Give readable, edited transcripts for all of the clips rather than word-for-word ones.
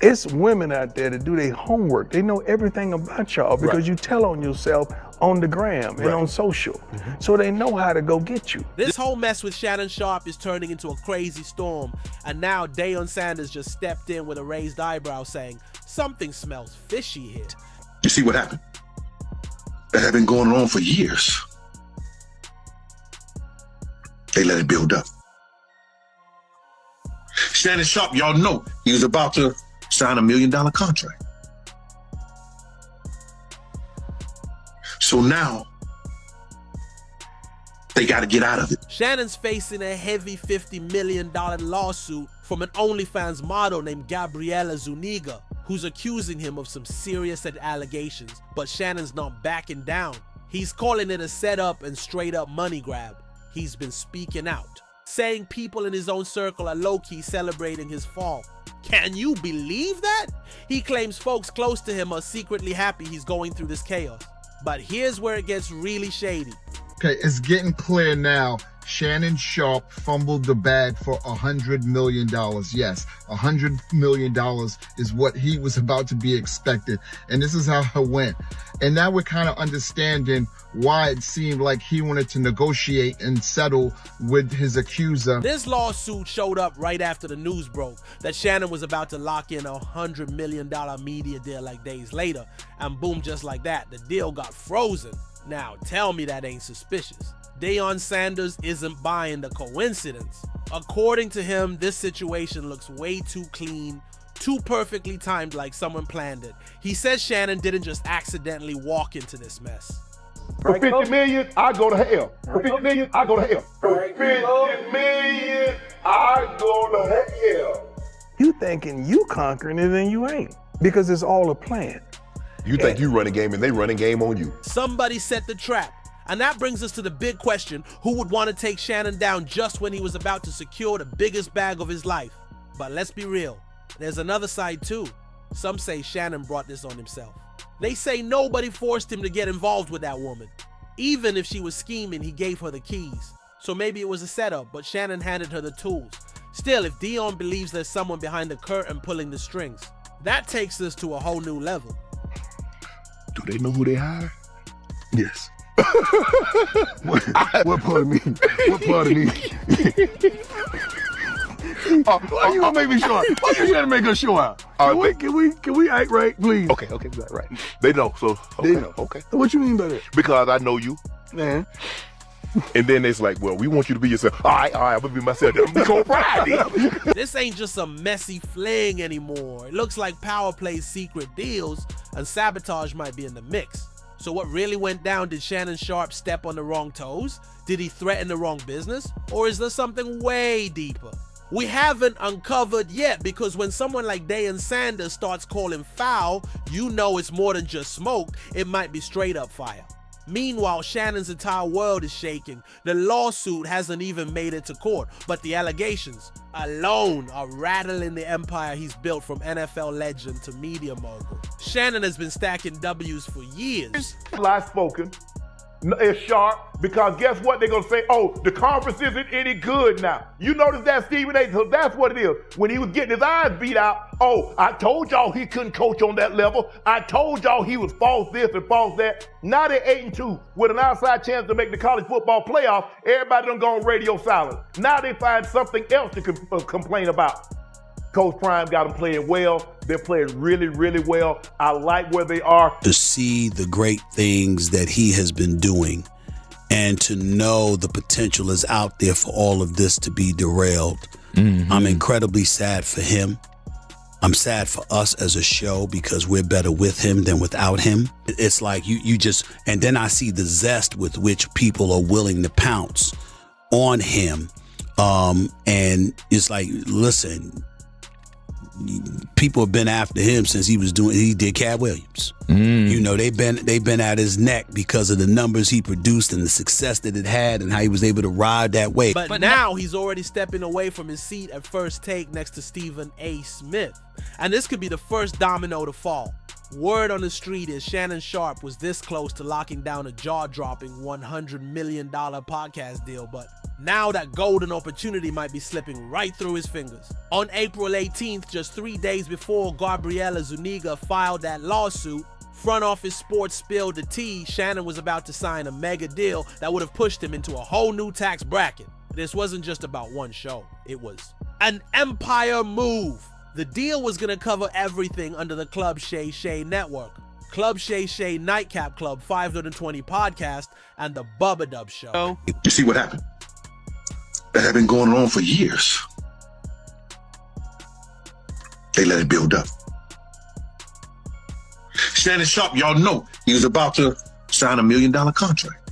It's women out there that do their homework. They know everything about y'all because you tell on yourself on the gram and on social. So they know how to go get you. This whole mess with Shannon Sharpe is turning into a crazy storm, and now Deion Sanders just stepped in with a raised eyebrow saying, something smells fishy here. You see what happened? That had been going on for years. They let it build up. Shannon Sharpe, y'all know, he was about to sign $1 million contract. So now, they got to get out of it. Shannon's facing a heavy $50 million lawsuit from an OnlyFans model named Gabriella Zuniga, who's accusing him of some serious allegations, but Shannon's not backing down. He's calling it a setup and straight up money grab. He's been speaking out, saying people in his own circle are low-key celebrating his fall. Can you believe that? He claims folks close to him are secretly happy he's going through this chaos. But here's where it gets really shady. Okay, it's getting clear now. Shannon Sharpe fumbled the bag for $100 million. Yes, $100 million is what he was about to be expected. And this is how it went. And now we're kind of understanding why it seemed like he wanted to negotiate and settle with his accuser. This lawsuit showed up right after the news broke that Shannon was about to lock in a $100 million media deal like days later. And boom, just like that, the deal got frozen. Now, tell me that ain't suspicious. Deion Sanders isn't buying the coincidence. According to him, this situation looks way too clean, too perfectly timed, like someone planned it. He says Shannon didn't just accidentally walk into this mess. For 50 million, I go to hell. For 50 million, I go to hell. For 50 million, I go to hell. You thinking you conquering it and you ain't, because it's all a plan. You think you run a game and they run a game on you. Somebody set the trap. And that brings us to the big question, who would want to take Shannon down just when he was about to secure the biggest bag of his life? But let's be real, there's another side too. Some say Shannon brought this on himself. They say nobody forced him to get involved with that woman. Even if she was scheming, he gave her the keys. So maybe it was a setup, but Shannon handed her the tools. Still, if Deion believes there's someone behind the curtain pulling the strings, that takes us to a whole new level. Do they know who they hired? Yes. What part of me? What part of me? Why you gonna make me show out? Why you trying to make us show out? Can we act right, please? Okay, right. They know, so They know. Okay. What you mean by that? Because I know you. Man. And then it's like, well, we want you to be yourself. All right, I'm gonna be myself. I'm gonna go Friday. This ain't just a messy fling anymore. It looks like power plays secret deals, and sabotage might be in the mix. So what really went down? Did Shannon Sharpe step on the wrong toes? Did he threaten the wrong business? Or is there something way deeper? We haven't uncovered yet, because when someone like Deion Sanders starts calling foul, you know it's more than just smoke. It might be straight up fire. Meanwhile, Shannon's entire world is shaking. The lawsuit hasn't even made it to court, but the allegations alone are rattling the empire he's built from NFL legend to media mogul. Shannon has been stacking W's for years. Lie spoken. It's Sharpe, because guess what? They're going to say, oh, the conference isn't any good now. You notice that, Stephen A? So that's what it is. When he was getting his eyes beat out, oh, I told y'all he couldn't coach on that level. I told y'all he was false this and false that. Now they're 8-2 with an outside chance to make the college football playoff. Everybody done gone radio silent. Now they find something else to complain about. Coach Prime got them playing well. They're playing really, really well. I like where they are. To see the great things that he has been doing and to know the potential is out there for all of this to be derailed. I'm incredibly sad for him. I'm sad for us as a show because we're better with him than without him. It's like you just, and then I see the zest with which people are willing to pounce on him. And it's like, listen, people have been after him since he did Cat Williams. You know, they've been at his neck because of the numbers he produced and the success that it had and how he was able to ride that wave. But now he's already stepping away from his seat at First Take next to Stephen A. Smith. And this could be the first domino to fall. Word on the street is Shannon Sharpe was this close to locking down a jaw-dropping $100 million podcast deal, but now that golden opportunity might be slipping right through his fingers. On April 18th, just 3 days before Gabriella Zuniga filed that lawsuit, Front Office Sports spilled the tea. Shannon was about to sign a mega deal that would have pushed him into a whole new tax bracket. This wasn't just about one show. It was an empire move. The deal was going to cover everything under the Club Shay Shay network. Club Shay Shay Nightcap Club 520 podcast and the Bubba Dub Show. You see what happened? That had been going on for years. They let it build up. Shannon Sharpe, y'all know he was about to sign $1 million contract.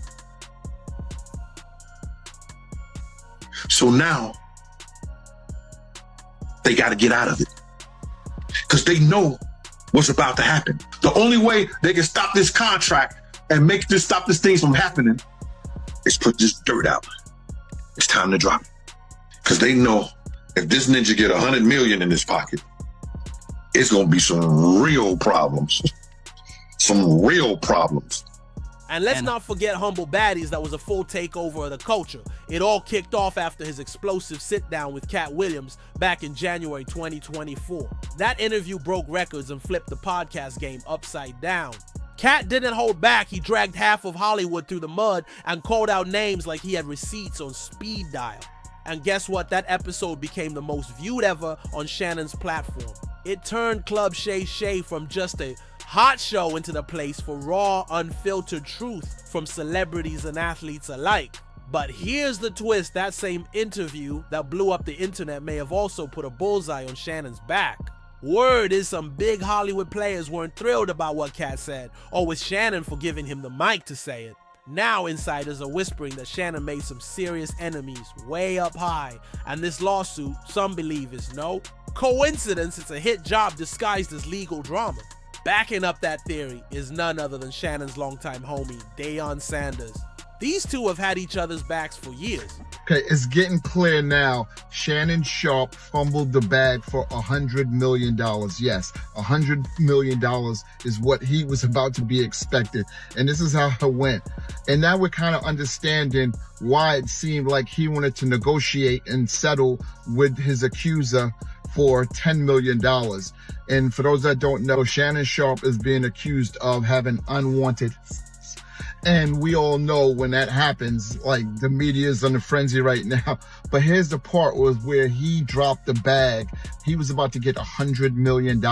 So now they got to get out of it because they know what's about to happen. The only way they can stop this contract and stop this thing from happening is put this dirt out. It's time to drop it because they know if this ninja get 100 million in his pocket, it's going to be some real problems. Some real problems. And let's not forget Humble Baddies, that was a full takeover of the culture. It all kicked off after his explosive sit-down with Cat Williams back in January 2024. That interview broke records and flipped the podcast game upside down. Cat didn't hold back. He dragged half of Hollywood through the mud and called out names like he had receipts on speed dial. And guess what? That episode became the most viewed ever on Shannon's platform. It turned Club Shay Shay from just a hot show into the place for raw, unfiltered truth from celebrities and athletes alike. But here's the twist: that same interview that blew up the internet may have also put a bullseye on Shannon's back. Word is some big Hollywood players weren't thrilled about what Cat said, or with Shannon for giving him the mic to say it. Now insiders are whispering that Shannon made some serious enemies way up high, and this lawsuit, some believe, is no coincidence. It's a hit job disguised as legal drama. Backing up that theory is none other than Shannon's longtime homie, Deion Sanders. These two have had each other's backs for years. Okay, it's getting clear now. Shannon Sharpe fumbled the bag for $100 million. Yes, $100 million is what he was about to be expected. And this is how it went. And now we're kind of understanding why it seemed like he wanted to negotiate and settle with his accuser for $10 million. And for those that don't know, Shannon Sharpe is being accused of having unwanted. And we all know when that happens, like, the media is on the frenzy right now. But here's the part was where he dropped the bag. He was about to get $100 million.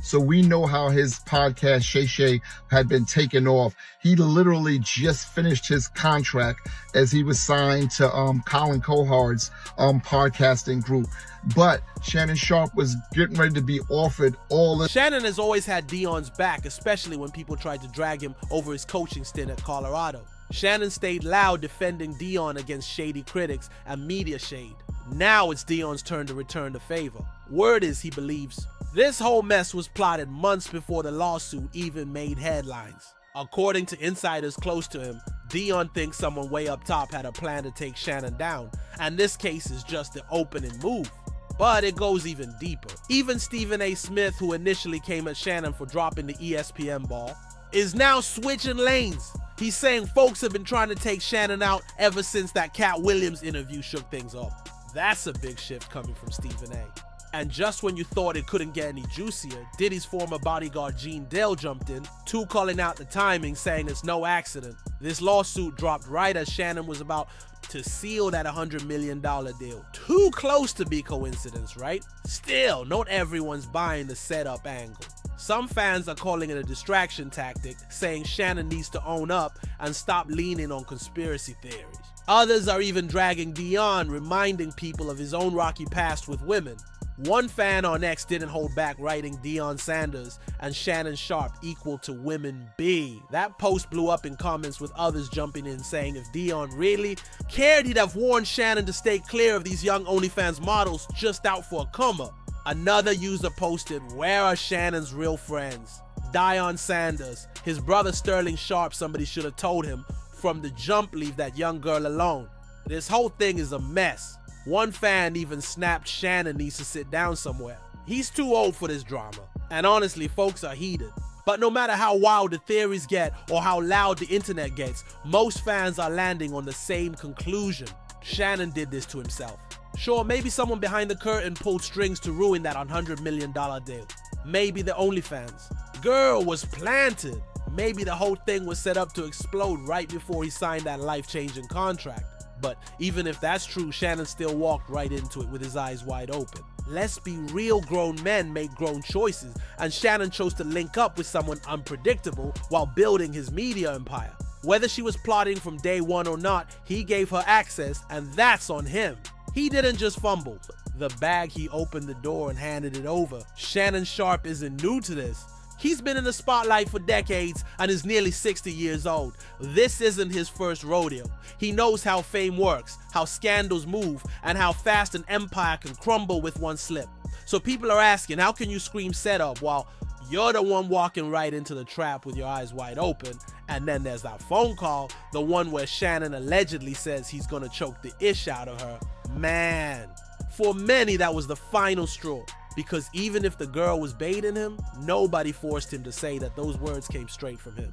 So we know how his podcast, Shay Shay, had been taken off. He literally just finished his contract as he was signed to Colin Cohard's podcasting group. But Shannon Sharpe was getting ready to be offered all the... Shannon has always had Deion's back, especially when people tried to drag him over his coaching stint at Colorado. Shannon stayed loud defending Deion against shady critics and media shade. Now it's Deion's turn to return the favor. Word is he believes this whole mess was plotted months before the lawsuit even made headlines. According to insiders close to him, Deion thinks someone way up top had a plan to take Shannon down, and this case is just the opening move. But it goes even deeper. Even Stephen A. Smith, who initially came at Shannon for dropping the ESPN ball, is now switching lanes. He's saying folks have been trying to take Shannon out ever since that Cat Williams interview shook things up. That's a big shift coming from Stephen A. And just when you thought it couldn't get any juicier, Diddy's former bodyguard Gene Dale jumped in, too, calling out the timing, saying it's no accident. This lawsuit dropped right as Shannon was about to seal that $100 million deal. Too close to be coincidence, right? Still, not everyone's buying the setup angle. Some fans are calling it a distraction tactic, saying Shannon needs to own up and stop leaning on conspiracy theories. Others are even dragging Deion, reminding people of his own rocky past with women. One fan on X didn't hold back, writing Deion Sanders and Shannon Sharpe equal to women B. That post blew up in comments, with others jumping in saying if Deion really cared, he'd have warned Shannon to stay clear of these young OnlyFans models just out for a come up. Another user posted, "Where are Shannon's real friends? Deion Sanders, his brother Sterling Sharpe, somebody should have told him from the jump, leave that young girl alone. This whole thing is a mess." One fan even snapped Shannon needs to sit down somewhere. He's too old for this drama. And honestly, folks are heated. But no matter how wild the theories get or how loud the internet gets, most fans are landing on the same conclusion. Shannon did this to himself. Sure, maybe someone behind the curtain pulled strings to ruin that $100 million deal. Maybe the OnlyFans. Girl was planted. Maybe the whole thing was set up to explode right before he signed that life-changing contract. But even if that's true, Shannon still walked right into it with his eyes wide open. Let's be real, grown men make grown choices, and Shannon chose to link up with someone unpredictable while building his media empire. Whether she was plotting from day one or not, he gave her access, and that's on him. He didn't just fumble. The bag, he opened the door and handed it over. Shannon Sharpe isn't new to this. He's been in the spotlight for decades and is nearly 60 years old. This isn't his first rodeo. He knows how fame works, how scandals move, and how fast an empire can crumble with one slip. So people are asking, how can you scream setup while you're the one walking right into the trap with your eyes wide open? And then there's that phone call, the one where Shannon allegedly says he's gonna choke the ish out of her. Man, for many that was the final straw. Because even if the girl was baiting him, nobody forced him to say that those words came straight from him.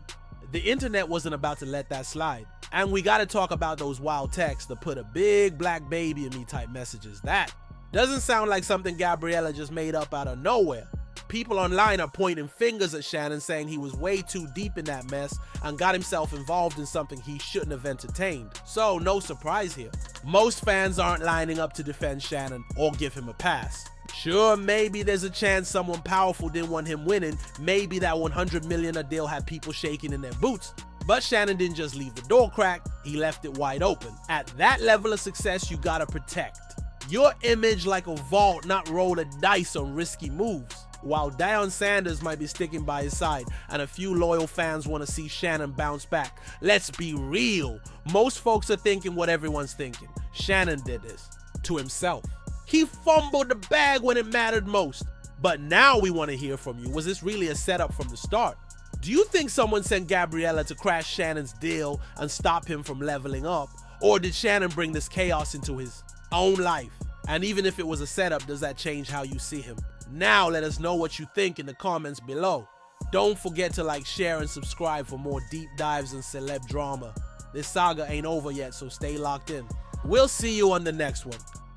The internet wasn't about to let that slide. And we gotta talk about those wild texts that put a big black baby in me type messages. That doesn't sound like something Gabriella just made up out of nowhere. People online are pointing fingers at Shannon, saying he was way too deep in that mess and got himself involved in something he shouldn't have entertained. So no surprise here. Most fans aren't lining up to defend Shannon or give him a pass. Sure, maybe there's a chance someone powerful didn't want him winning. Maybe that $100 million deal had people shaking in their boots. But Shannon didn't just leave the door cracked, he left it wide open. At that level of success, you gotta protect your image like a vault, not roll a dice on risky moves. While Deion Sanders might be sticking by his side and a few loyal fans want to see Shannon bounce back, let's be real. Most folks are thinking what everyone's thinking. Shannon did this to himself. He fumbled the bag when it mattered most. But now we want to hear from you. Was this really a setup from the start? Do you think someone sent Gabriella to crash Shannon's deal and stop him from leveling up? Or did Shannon bring this chaos into his own life? And even if it was a setup, does that change how you see him? Now let us know what you think in the comments below. Don't forget to like, share, and subscribe for more deep dives and celeb drama. This saga ain't over yet, so stay locked in. We'll see you on the next one.